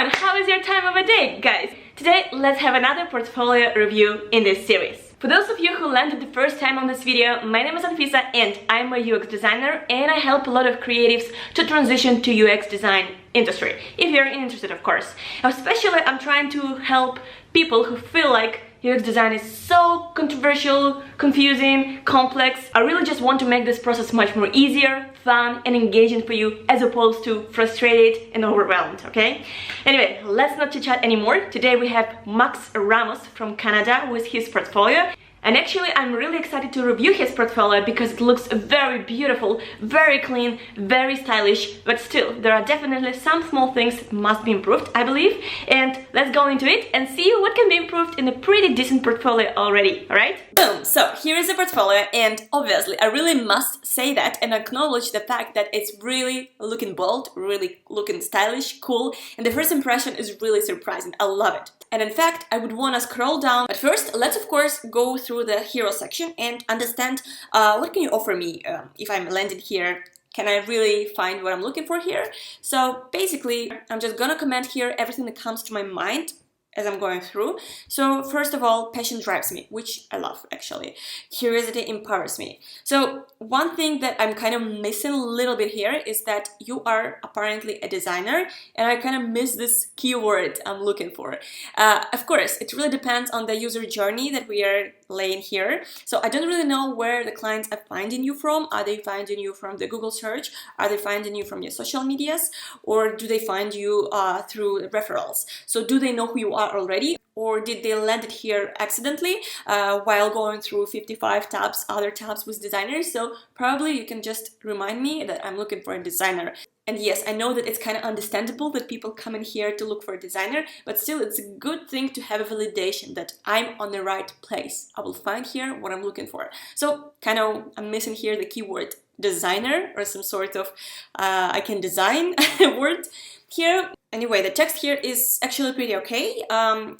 everyone, how is your time of the day, guys? Today, let's have another portfolio review in this series. For those of you who landed the first time on this video, my name is Anfisa and I'm a UX designer, and I help a lot of creatives to transition to UX design industry, if you're interested, of course. Especially, I'm trying to help people who feel like UX design is so controversial, confusing, complex. I really just want to make this process much more easier, fun, and engaging for you, as opposed to frustrated and overwhelmed, okay? Anyway, let's not chit-chat anymore. Today we have Max Ramos from Canada with his portfolio. And actually, I'm really excited to review his portfolio because it looks very beautiful, very clean, very stylish, but still, there are definitely some small things that must be improved, I believe. And let's go into it and see what can be improved in a pretty decent portfolio already, alright? Boom! So, here is the portfolio, and obviously, I really must say that and acknowledge the fact that it's really looking bold, really looking stylish, cool, and the first impression is really surprising. I love it. And in fact, I would want to scroll down. But first, let's of course go through the hero section and understand what can you offer me if I'm landed here. Can I really find what I'm looking for here? So basically, I'm just gonna comment here everything that comes to my mind as I'm going through. So first of all, passion drives me, which I love actually. Curiosity empowers me. So one thing that I'm kind of missing a little bit here is that you are apparently a designer, and I kind of miss this keyword I'm looking for. Of course, it really depends on the user journey that we are laying here. So I don't really know where the clients are finding you from. Are they finding you from the Google search? Are they finding you from your social medias? Or do they find you through referrals? So do they know who you are already, or did they land it here accidentally while going through 55 tabs, other tabs with designers? So probably you can just remind me that I'm looking for a designer. And yes, I know that it's kind of understandable that people come in here to look for a designer, but still it's a good thing to have a validation that I'm on the right place. I will find here what I'm looking for. So kind of I'm missing here the keyword designer, or some sort of I can design word here. Anyway, the text here is actually pretty okay.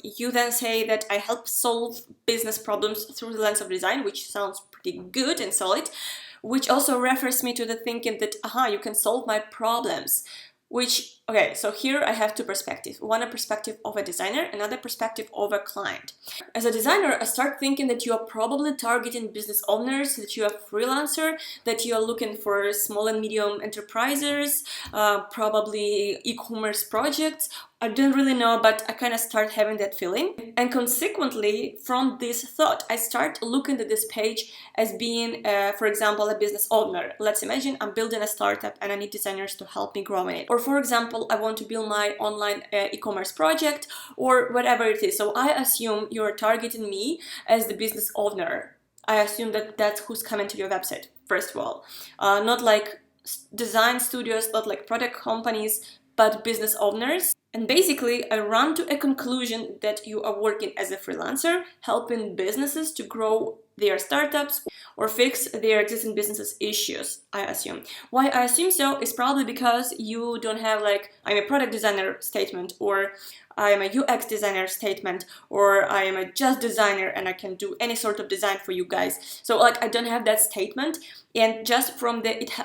You then say that I help solve business problems through the lens of design, which sounds pretty good and solid, which also refers me to the thinking that, you can solve my problems. Which, okay, so here I have two perspectives. One, a perspective of a designer, another perspective of a client. As a designer, I start thinking that you are probably targeting business owners, that you are a freelancer, that you are looking for small and medium enterprises, probably e-commerce projects. I don't really know, but I kind of start having that feeling. And consequently, from this thought, I start looking at this page as being, for example, a business owner. Let's imagine I'm building a startup and I need designers to help me grow in it. Or for example, I want to build my online e-commerce project, or whatever it is. So I assume you're targeting me as the business owner. I assume that that's who's coming to your website, first of all. Not like design studios, not like product companies, but business owners. And basically, I run to a conclusion that you are working as a freelancer, helping businesses to grow their startups or fix their existing businesses' issues, I assume. Why I assume so is probably because you don't have like, I'm a product designer statement, or I am a UX designer statement, or I am a just designer and I can do any sort of design for you guys. So like, I don't have that statement, and just from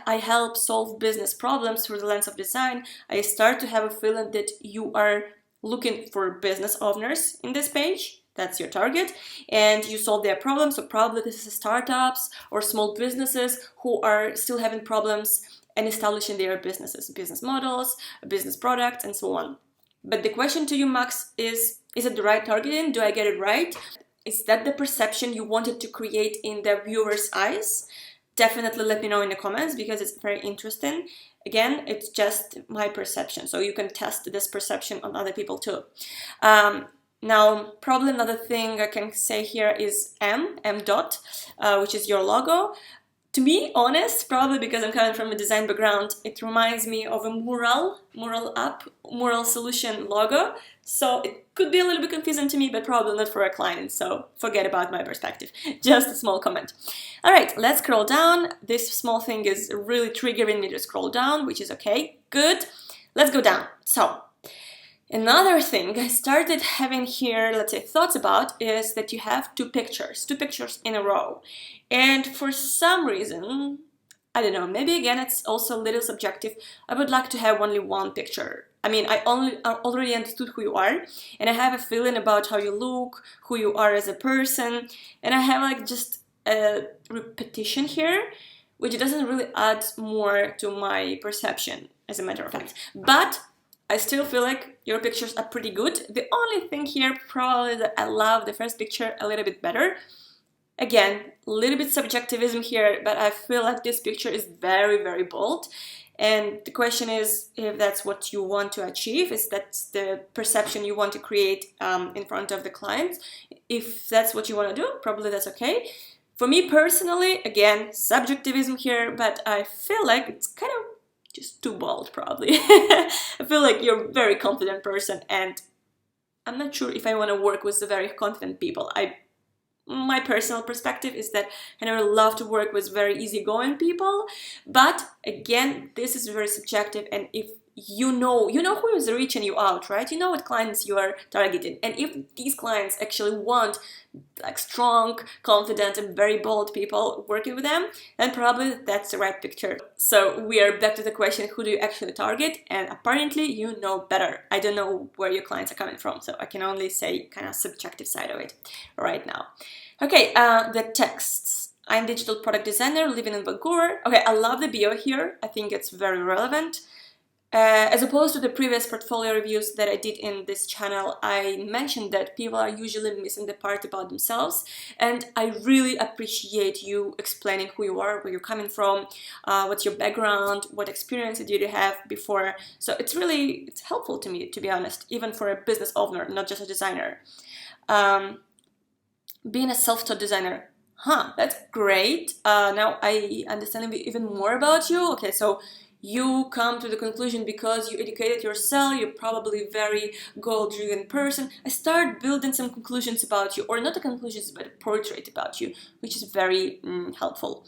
I help solve business problems through the lens of design, I start to have a feeling that you are looking for business owners in this page. That's your target, and you solve their problems. So probably this is startups or small businesses who are still having problems and establishing their businesses, business models, business products, and so on. But the question to you, Max, is it the right targeting? Do I get it right? Is that the perception you wanted to create in the viewer's eyes? Definitely let me know in the comments, because it's very interesting. Again, it's just my perception, so you can test this perception on other people too. Now, probably another thing I can say here is M dot, which is your logo. To be honest, probably because I'm coming from a design background, it reminds me of a mural solution logo. So it could be a little bit confusing to me, but probably not for a client. So forget about my perspective. Just a small comment. All right, let's scroll down. This small thing is really triggering me to scroll down, which is okay. Good. Let's go down. So another thing I started having here, let's say, thoughts about is that you have two pictures in a row. And for some reason, I don't know, maybe again it's also a little subjective, I would like to have only one picture I mean, I already understood who you are, and I have a feeling about how you look, who you are as a person, and I have like just a repetition here, which doesn't really add more to my perception, as a matter of fact. But I still feel like your pictures are pretty good. The only thing here probably that I love the first picture a little bit better. Again, a little bit subjectivism here, but I feel like this picture is very, very bold. And the question is if that's what you want to achieve, is that's the perception you want to create in front of the clients. If that's what you want to do, probably that's okay. For me personally, again, subjectivism here, but I feel like it's kind of just too bold, probably. I feel like you're a very confident person, and I'm not sure if I want to work with the very confident people. My personal perspective is that I never love to work with very easygoing people, but again, this is very subjective, and if you know who is reaching you out, right? You know what clients you are targeting, and if these clients actually want like strong, confident, and very bold people working with them, then probably that's the right picture. So we are back to the question, who do you actually target? And apparently you know better. I don't know where your clients are coming from, so I can only say kind of subjective side of it right now. Okay, the texts. I'm digital product designer living in Vancouver. Okay, I love the bio here. I think it's very relevant. As opposed to the previous portfolio reviews that I did in this channel, I mentioned that people are usually missing the part about themselves, and I really appreciate you explaining who you are, where you're coming from, what's your background, what experience did you have before. So it's helpful to me, to be honest, even for a business owner, not just a designer. Being a self-taught designer, that's great. Now I understand even more about you. Okay, so you come to the conclusion because you educated yourself, you're probably a very goal-driven person. I start building some conclusions about you, or not the conclusions, but a portrait about you, which is very helpful.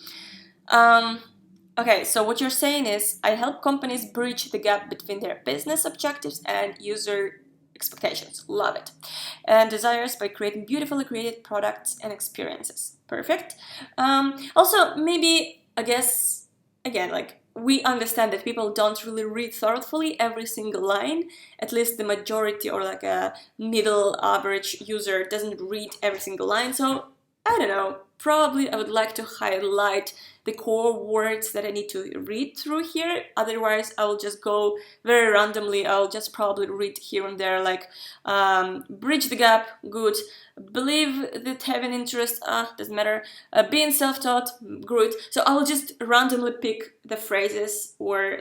Okay, so what you're saying is, I help companies bridge the gap between their business objectives and user expectations. Love it. And desires by creating beautifully created products and experiences. Perfect. Also, maybe, I guess, again, like, we understand that people don't really read thoughtfully every single line. At least the majority, or like a middle average user, doesn't read every single line. So I don't know, probably I would like to highlight the core words that I need to read through here. Otherwise, I will just go very randomly. I'll just probably read here and there, like bridge the gap, good. Believe that having interest, doesn't matter. Being self-taught, good. So I will just randomly pick the phrases or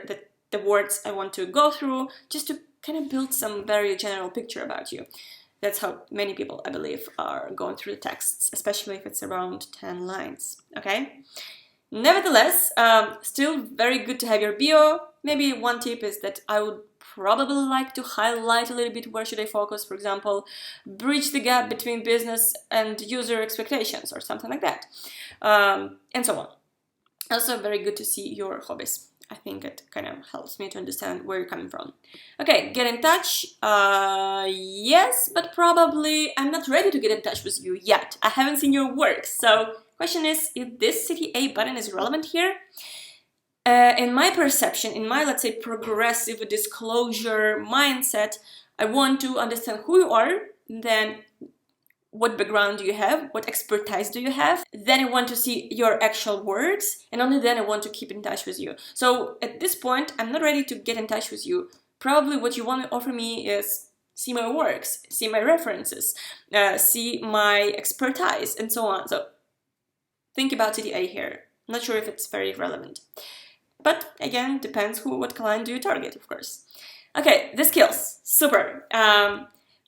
the words I want to go through, just to kind of build some very general picture about you. That's how many people, I believe, are going through the texts, especially if it's around 10 lines, okay? Nevertheless, still very good to have your bio. Maybe one tip is that I would probably like to highlight a little bit where should I focus, for example, bridge the gap between business and user expectations, or something like that, and so on. Also, very good to see your hobbies. I think it kind of helps me to understand where you're coming from. Okay, get in touch. Yes, but probably I'm not ready to get in touch with you yet. I haven't seen your work. So question is, if this CTA button is relevant here. In my perception, in my, let's say, progressive disclosure mindset, I want to understand who you are, then what background do you have, what expertise do you have, then I want to see your actual words, and only then I want to keep in touch with you. So at this point, I'm not ready to get in touch with you. Probably what you want to offer me is see my works, see my references, see my expertise, and so on. So think about CTA here. I'm not sure if it's very relevant. But again, depends what client do you target, of course. Okay, the skills, super.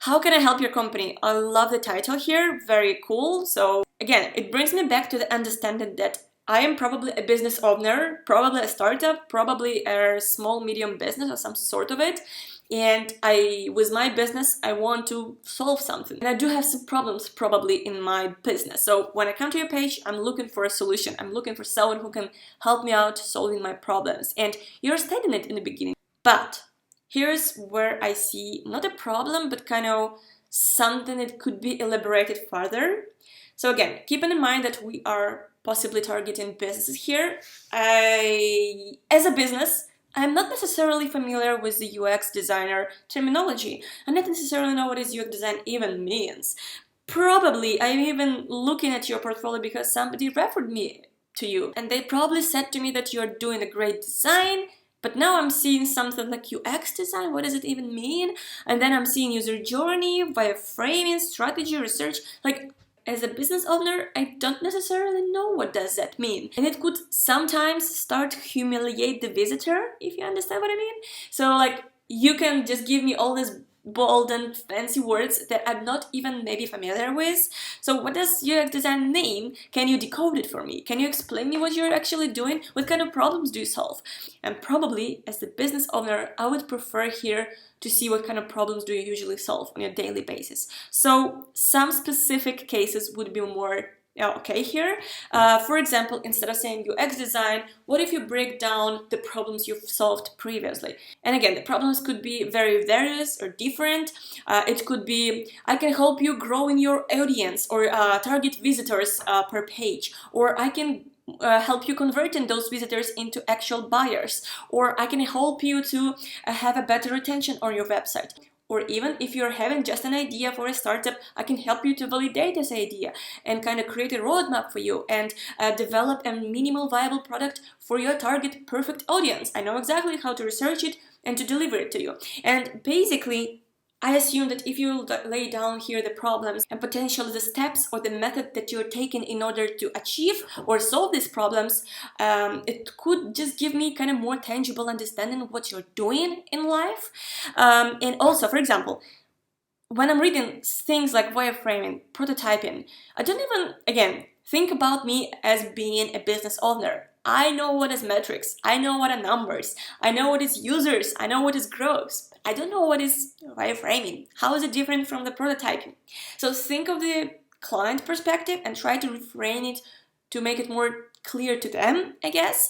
How can I help your company? I love the title here, very cool. So again, it brings me back to the understanding that I am probably a business owner, probably a startup, probably a small, medium business or some sort of it. And with my business, I want to solve something. And I do have some problems probably in my business. So when I come to your page, I'm looking for a solution. I'm looking for someone who can help me out solving my problems. And you're stating it in the beginning. But here's where I see not a problem, but kind of something that could be elaborated further. So again, keep in mind that we are possibly targeting businesses here. As a business, I'm not necessarily familiar with the UX designer terminology. I don't necessarily know what is UX design even means. Probably I'm even looking at your portfolio because somebody referred me to you, and they probably said to me that you're doing a great design, but now I'm seeing something like UX design. What does it even mean? And then I'm seeing user journey, wireframing, strategy, research. Like, as a business owner, I don't necessarily know what does that mean. And it could sometimes start to humiliate the visitor, if you understand what I mean. So like, you can just give me all these bold and fancy words that I'm not even maybe familiar with. So what does UX design mean? Can you decode it for me? Can you explain me what you're actually doing? What kind of problems do you solve? And probably as the business owner, I would prefer here to see what kind of problems do you usually solve on a daily basis. So some specific cases would be more okay here. For example, instead of saying UX design, what if you break down the problems you've solved previously? And again, the problems could be very various or different. It could be, I can help you grow in your audience or target visitors per page, or I can help you converting those visitors into actual buyers, or I can help you to have a better retention on your website. Or even if you're having just an idea for a startup, I can help you to validate this idea and kind of create a roadmap for you and develop a minimal viable product for your target perfect audience. I know exactly how to research it and to deliver it to you. And basically, I assume that if you lay down here the problems and potentially the steps or the method that you're taking in order to achieve or solve these problems, it could just give me kind of more tangible understanding of what you're doing in life. And also, for example, when I'm reading things like wireframing, prototyping, I don't even, again, think about me as being a business owner. I know what is metrics, I know what are numbers, I know what is users, I know what is growth. I don't know what is wireframing. How is it different from the prototyping? So think of the client perspective and try to reframe it to make it more clear to them, I guess.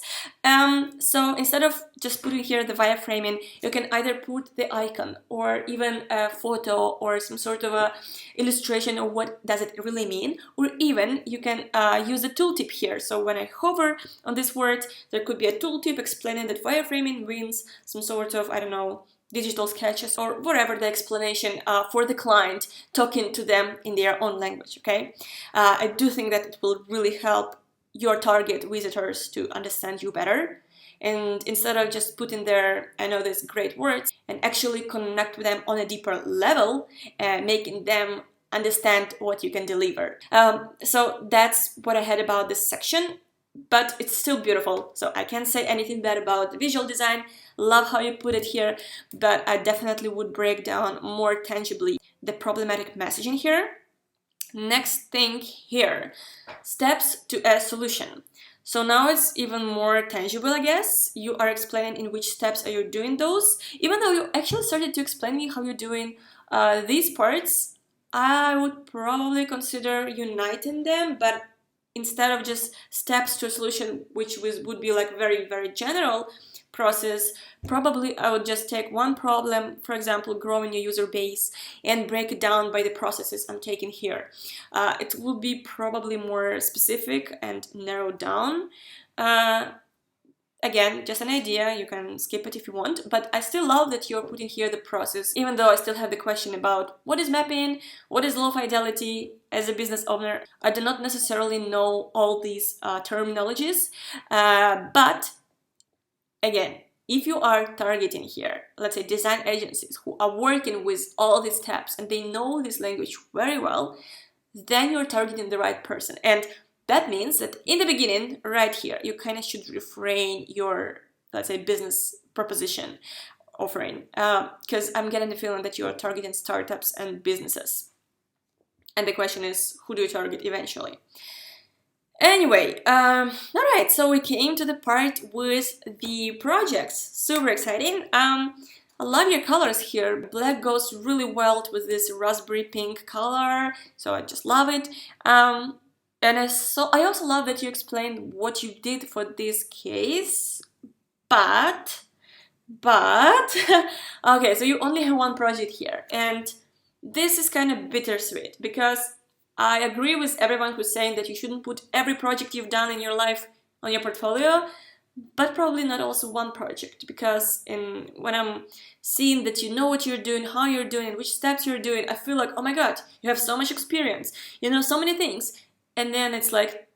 So instead of just putting here the wireframing, you can either put the icon or even a photo or some sort of a illustration of what does it really mean, or even you can use the tooltip here. So when I hover on this word, there could be a tooltip explaining that wireframing means some sort of, I don't know, digital sketches or whatever the explanation for the client, talking to them in their own language, okay? I do think that it will really help your target visitors to understand you better. And instead of just putting their, I know these great words, and actually connect with them on a deeper level, making them understand what you can deliver. So that's what I had about this section. But it's still beautiful, so I can't say anything bad about the visual design. Love how you put it here, but I definitely would break down more tangibly the problematic messaging here. Next thing here, steps to a solution. So now it's even more tangible, I guess. You are explaining in which steps are you doing those. Even though you actually started to explain me how you're doing these parts, I would probably consider uniting them, but instead of just steps to a solution, which would be like very, very general process, probably I would just take one problem, for example, growing your user base, and break it down by the processes I'm taking here. It will be probably more specific and narrowed down. Again, just an idea, you can skip it if you want, but I still love that you're putting here the process, even though I still have the question about what is mapping, what is low fidelity. As a business owner, I do not necessarily know all these terminologies, but again, if you are targeting here, let's say design agencies who are working with all these steps and they know this language very well, then you're targeting the right person. And that means that in the beginning, right here, you kind of should refrain your, let's say, business proposition offering, because I'm getting the feeling that you are targeting startups and businesses. And the question is, who do you target eventually? Anyway, all right, so we came to the part with the projects. Super exciting. I love your colors here. Black goes really well with this raspberry pink color, so I just love it. And I also love that you explained what you did for this case, but, okay, so you only have one project here, and this is kind of bittersweet, because I agree with everyone who's saying that you shouldn't put every project you've done in your life on your portfolio, but probably not also one project, because when I'm seeing that you know what you're doing, how you're doing it, which steps you're doing, I feel like, oh my god, you have so much experience, you know so many things, and then it's like,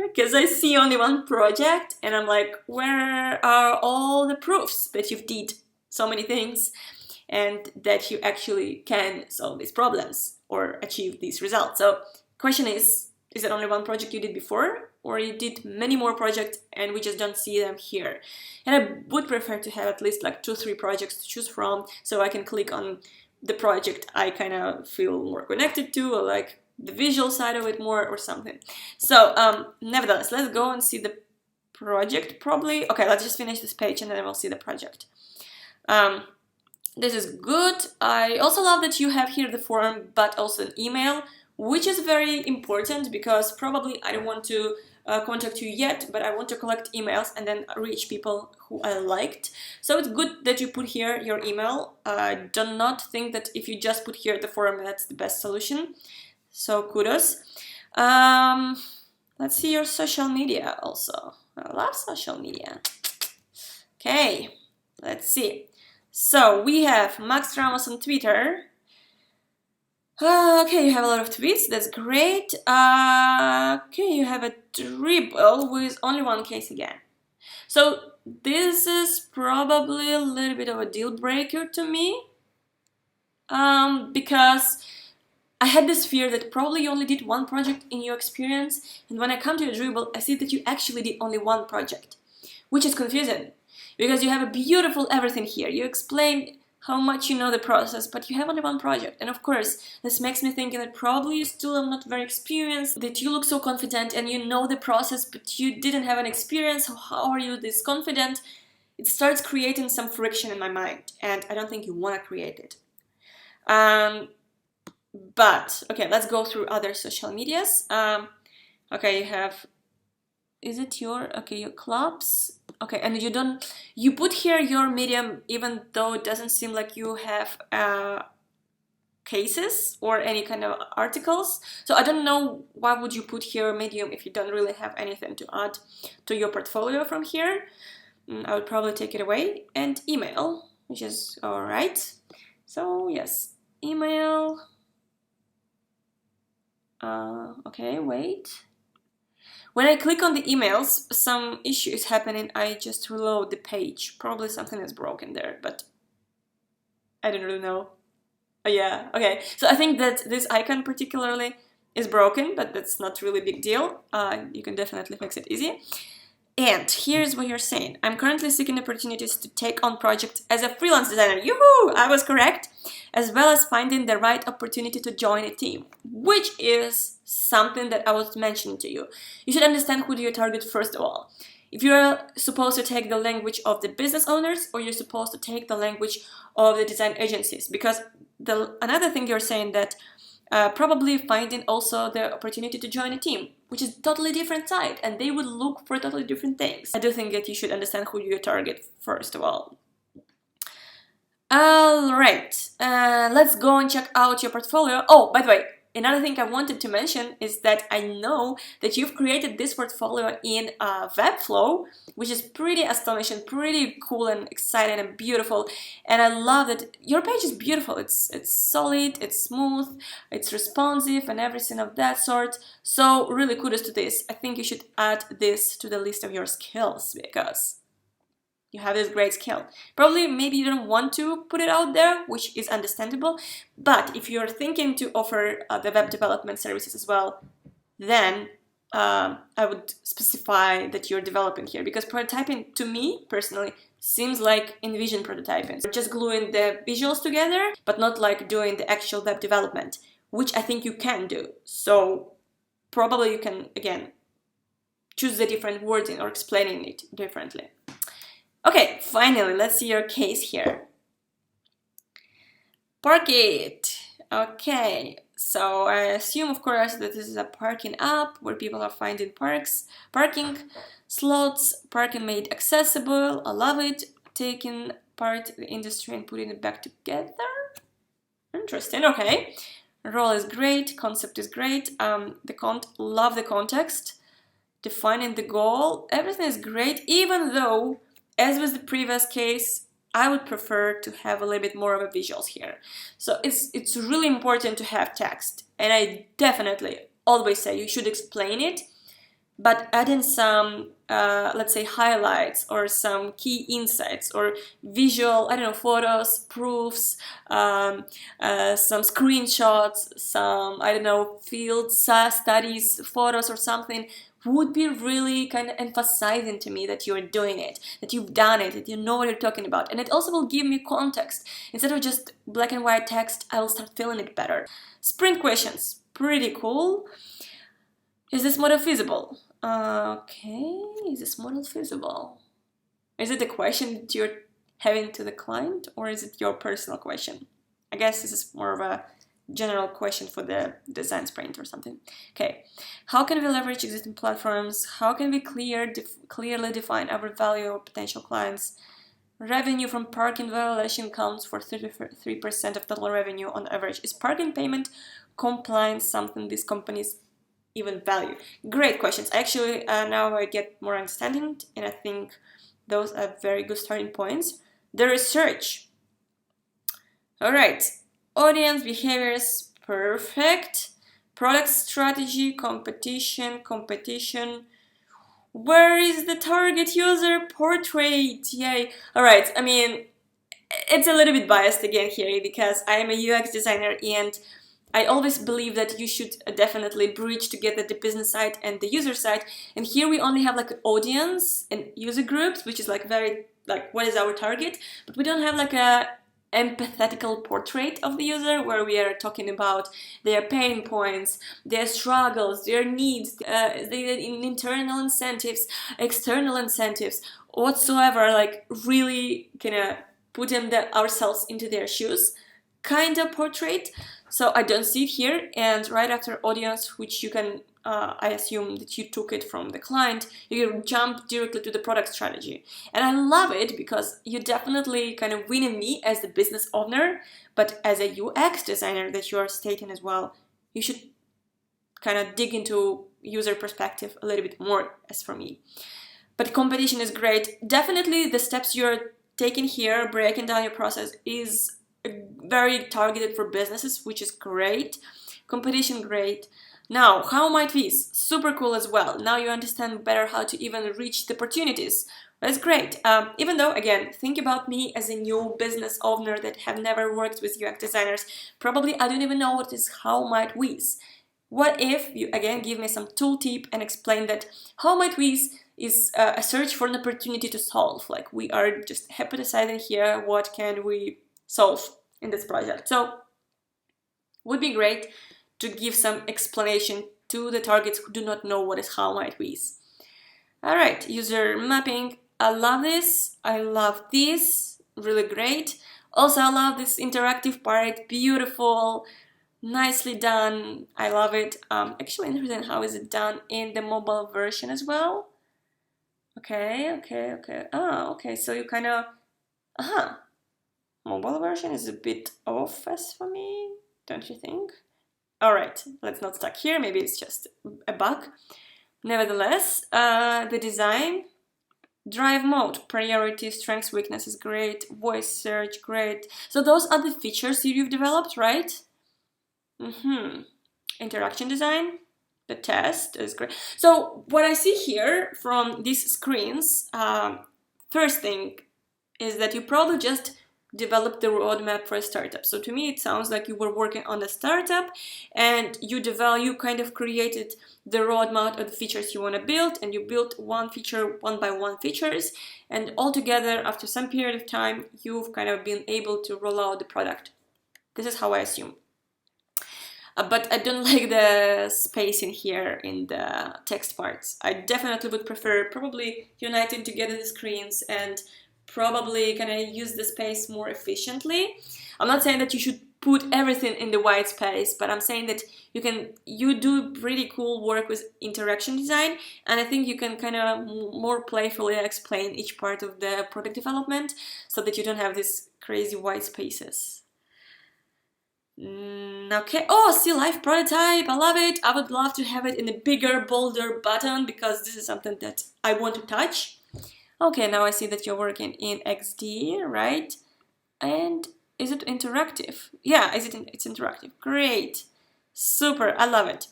because I see only one project and I'm like, where are all the proofs that you've did so many things and that you actually can solve these problems or achieve these results? So question is it only one project you did before, or you did many more projects and we just don't see them here? And I would prefer to have at least like 2-3 projects to choose from, so I can click on the project I kind of feel more connected to, or like the visual side of it more or something. So nevertheless, let's go and see the project probably. Okay, let's just finish this page and then we'll see the project. This is good. I also love that you have here the form but also an email, which is very important because probably I don't want to contact you yet, but I want to collect emails and then reach people who I liked. So it's good that you put here your email. I do not think that if you just put here the form, that's the best solution. So kudos. Let's see your social media also. I love social media. Okay, let's see. So we have Max Ramos on Twitter. Okay, you have a lot of tweets, that's great. Okay, you have a dribble with only one case again. So this is probably a little bit of a deal breaker to me, because I had this fear that probably you only did one project in your experience, and when I come to your dribble, I see that you actually did only one project, which is confusing, because you have a beautiful everything here. You explain how much you know the process, but you have only one project. And of course, this makes me think that probably you still are not very experienced, that you look so confident and you know the process, but you didn't have an experience, so how are you this confident? It starts creating some friction in my mind, and I don't think you want to create it. But, okay, let's go through other social medias. Okay, you have, is it your clubs? Okay, and you put here your medium, even though it doesn't seem like you have cases or any kind of articles. So I don't know why would you put here medium if you don't really have anything to add to your portfolio from here. I would probably take it away. And email, which is all right. So yes, email. Okay, wait. When I click on the emails, some issue is happening. I just reload the page. Probably something is broken there, but I don't really know. Oh yeah, okay. So I think that this icon particularly is broken, but that's not really a big deal. You can definitely fix it easy. And here's what you're saying. I'm currently seeking opportunities to take on projects as a freelance designer. Yoo-hoo! I was correct. As well as finding the right opportunity to join a team, which is something that I was mentioning to you. You should understand who do you target first of all. If you're supposed to take the language of the business owners, or you're supposed to take the language of the design agencies, because another thing you're saying that probably finding also the opportunity to join a team, which is totally different side, and they would look for totally different things. I do think that you should understand who you target first of all. Alright, let's go and check out your portfolio. Oh, by the way, another thing I wanted to mention is that I know that you've created this portfolio in Webflow, which is pretty astonishing, pretty cool and exciting and beautiful. And I love that your page is beautiful. It's solid, it's smooth, it's responsive and everything of that sort. So really kudos to this. I think you should add this to the list of your skills because you have this great skill. Probably maybe you don't want to put it out there, which is understandable, but if you're thinking to offer the web development services as well, then I would specify that you're developing here, because prototyping to me personally seems like InVision prototyping. Just gluing the visuals together, but not like doing the actual web development, which I think you can do. So probably you can, again, choose the different wording or explaining it differently. Okay, finally, let's see your case here. Park it. Okay, so I assume, of course, that this is a parking app where people are finding parking slots, parking made accessible. I love it. Taking part in the industry and putting it back together. Interesting. Okay, role is great. Concept is great. Love the context. defining the goal, everything is great, even though, as with the previous case, I would prefer to have a little bit more of a visuals here. So it's really important to have text, and I definitely always say you should explain it, but add in some, let's say, highlights or some key insights or visual, I don't know, photos, proofs, some screenshots, some, I don't know, field studies, photos or something, would be really kind of emphasizing to me that you're doing it, that you've done it, that you know what you're talking about. And it also will give me context. Instead of just black and white text, I will start feeling it better. Sprint questions, pretty cool. Is this model feasible? Okay, is this model feasible? Is it a question that you're having to the client, or is it your personal question? I guess this is more of a general question for the design sprint or something. Okay, how can we leverage existing platforms? How can we clearly define our value or potential clients? Revenue from parking violation counts for 33% of total revenue on average. Is parking payment compliance something these companies even value? Great questions. Actually, now I get more understanding, and I think those are very good starting points. The research. All right. Audience behaviors, perfect. Product strategy, competition. Where is the target user portrait? Yay. All right. I mean, it's a little bit biased again here because I am a UX designer, and I always believe that you should definitely bridge together the business side and the user side. And here we only have like an audience and user groups, which is like very like what is our target, but we don't have like a empathetical portrait of the user where we are talking about their pain points, their struggles, their needs, their internal incentives, external incentives, whatsoever, like really kind of putting ourselves into their shoes kind of portrait. So I don't see it here, and right after audience, which you can, I assume that you took it from the client, you can jump directly to the product strategy. And I love it because you definitely kind of winning me as the business owner, but as a UX designer that you are stating as well, you should kind of dig into user perspective a little bit more as for me. But competition is great. Definitely the steps you're taking here, breaking down your process, is very targeted for businesses, which is great. Competition, great. Now, how might this? Super cool as well. Now you understand better how to even reach the opportunities. That's great. Even though, again, think about me as a new business owner that have never worked with UX designers. Probably I don't even know what is how might whiz. What if you, again, give me some tool tip and explain that how might whiz is a search for an opportunity to solve. Like we are just hypothesizing here, what can we solve in this project. So would be great to give some explanation to the targets who do not know what is how might whiz. All right, user mapping. I love this. I love this. Really great. Also, I love this interactive part. Beautiful, nicely done. I love it. Actually interesting how is it done in the mobile version as well. Okay. Oh, okay. So you kind of, mobile version is a bit off as for me, don't you think? All right, let's not stuck here. Maybe it's just a bug. Nevertheless, the design, drive mode, priority, strengths, weakness is great, voice search, great. So those are the features you've developed, right? Interaction design, the test is great. So what I see here from these screens, first thing is that you probably just developed the roadmap for a startup. So to me, it sounds like you were working on a startup and you kind of created the roadmap of the features you want to build, and you built one feature, one by one features, and altogether, after some period of time, you've kind of been able to roll out the product. This is how I assume. But I don't like the spacing here in the text parts. I definitely would prefer probably uniting together the screens and probably kind of use the space more efficiently. I'm not saying that you should put everything in the white space, but I'm saying that you do pretty cool work with interaction design, and I think you can kind of more playfully explain each part of the product development so that you don't have these crazy white spaces. Okay. Oh, see, live prototype. I love it. I would love to have it in a bigger, bolder button because this is something that I want to touch. Okay, now I see that you're working in XD, right? And is it interactive? Yeah, it's interactive. Great. Super. I love it.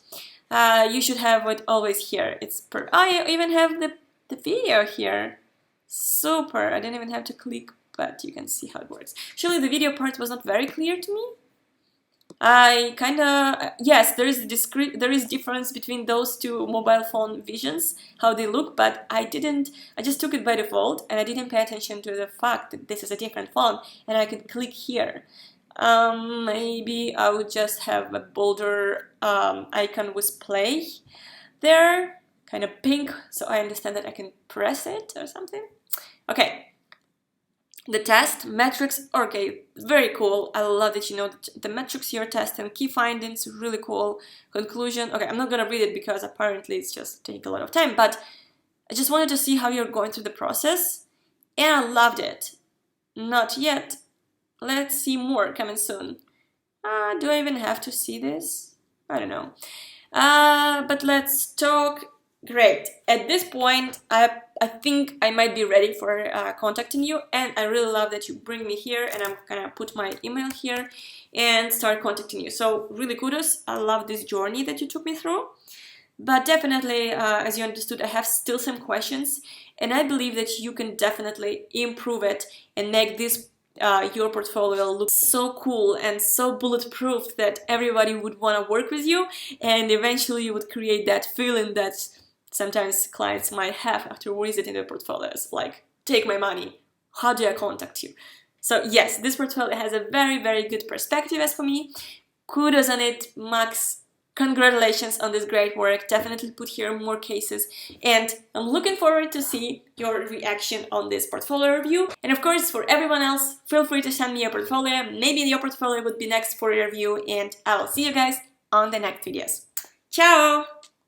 You should have it always here. Oh, you even have the video here. Super. I didn't even have to click, but you can see how it works. Surely the video part was not very clear to me. I kind of, yes, there is difference between those two mobile phone visions, how they look, but I just took it by default and I didn't pay attention to the fact that this is a different phone and I can click here. Maybe I would just have a bolder icon with play there, kind of pink, so I understand that I can press it or something. Okay. The test, metrics, okay, very cool. I love that you know the metrics you're testing, key findings, really cool. Conclusion, okay, I'm not gonna read it because apparently it's just taking a lot of time, but I just wanted to see how you're going through the process, and I loved it. Not yet. Let's see more coming soon. Do I even have to see this? I don't know. But let's talk. Great. At this point, I think I might be ready for contacting you, and I really love that you bring me here, and I'm gonna put my email here and start contacting you. So really kudos. I love this journey that you took me through. But definitely, as you understood, I have still some questions, and I believe that you can definitely improve it and make this your portfolio looks so cool and so bulletproof that everybody would want to work with you, and eventually you would create that feeling that sometimes clients might have after visiting their portfolios, like, take my money, how do I contact you? So yes, this portfolio has a very, very good perspective as for me. Kudos on it, Max. Congratulations on this great work. Definitely put here more cases, and I'm looking forward to see your reaction on this portfolio review. And of course, for everyone else, feel free to send me your portfolio. Maybe your portfolio would be next for review, and I will see you guys on the next videos. Ciao!